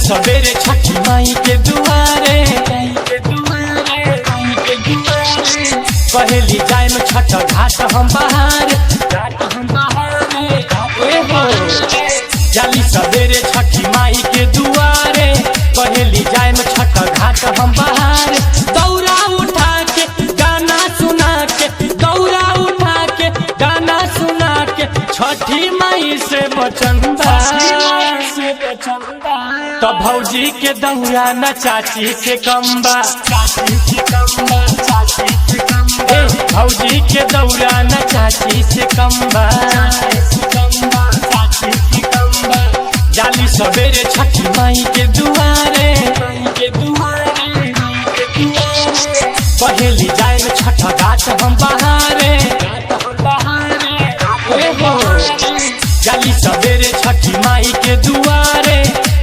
सवेरे छठी माई के दुआरे पहली जाए में छठ घाट हम बाहर जाली सवेरे छठी माई के दुआरे पहली जाए में छठ घाट हम बाहर दौरा उठा के गाना सुना के दौरा उठा के गाना सुना के छठी माई से बचंदा तो भौजी के दौरा न चाची से कम्बा भौजी के दौरा न चाची से कम्बा जाली सवेरे छठी माई के दुआरे पहली जाए में छठ घाट हम बहारे जाली सवेरे छठी माई के दुआरे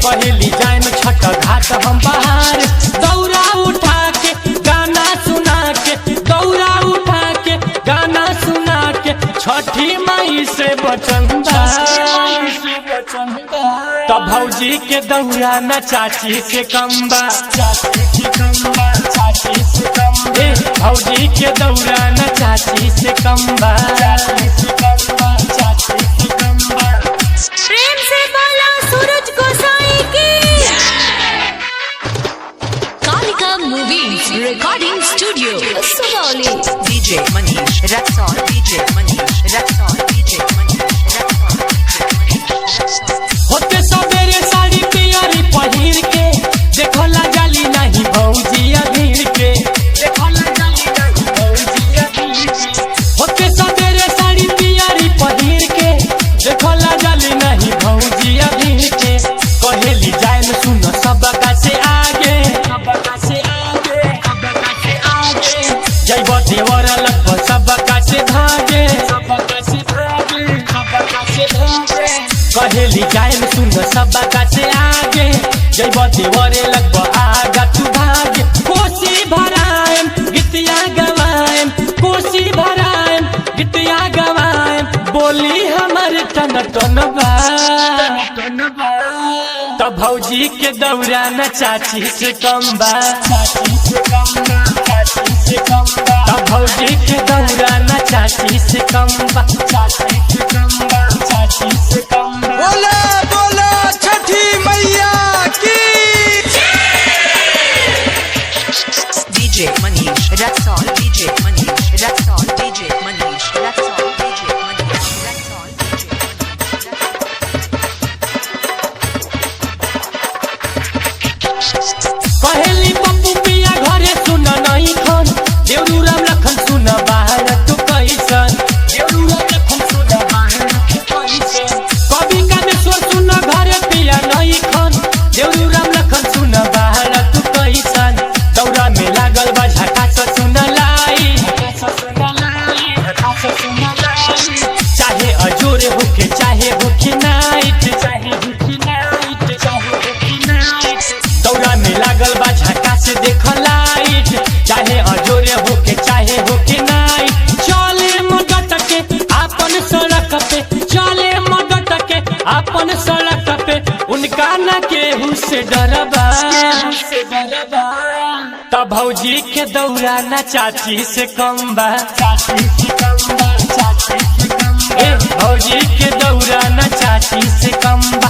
पहली जाए में छठ घाट हम बहारे दौरा उठा के गाना सुना के दौरा उठा के गाना सुना के छठी माई से बचंदा तो भौजी के दौरा न चाची से कम्बा भौजी के दौरा न चाची से कम्बा प्रेम से बोला सूरज गोसाई की। Kalika movies recording studio Sugauli. DJ Manish Raxol, DJ Manish Raxol, DJ Manish Raxol. होते सवेरे साड़ी पियरी पहिर के देखो ला जाली नहीं भौजी अधीर के होते सवेरे साड़ी पियरी पहिर के देखो ला जाली नहीं भौजी अधीर के कहेली जाए में सुनो सबका से आगे जय देवर लगभग सबका से भागे कहेली जाए में सुन सबका से आगे जय देवरे लगभग आगा तू भागे कोसी भराएम गीतिया गवाएम कोसी भराएम गीतिया गवाएम बोली हमर टन टन बा तो भौजी के दौरा न चाची से कम्बा तो भौजी के दौरा न चाची से कम्बा बोला बोला छठी मैया की। DJ Manish Raxol, DJ Manish Raxol, DJ Manish Raxol, DJ Manish Raxol, पहली पप्पू पिया घरे सुन नहीं खन देवरू राम लखन सुन बाहर तू कैसन कवि कामेश्वर सुन घरे पिया नहीं खन देवरू राम लखन सुन बाहर तू कैसन दौरा में लागल बा झकास सुन लाई चाहे अजोरे होके चाहे होके नाइट दौरा में लागल बा झका से देख लाइट चाहे अजोरे होके चाहे होके नाइट चले मगट के अपन सड़क पे चले मगट के अपन सड़क पे उनका न केहू से डरबा तब भौजी के दौरा न चाची से कम्बा भौजी के दौरा न चाची से कम्बा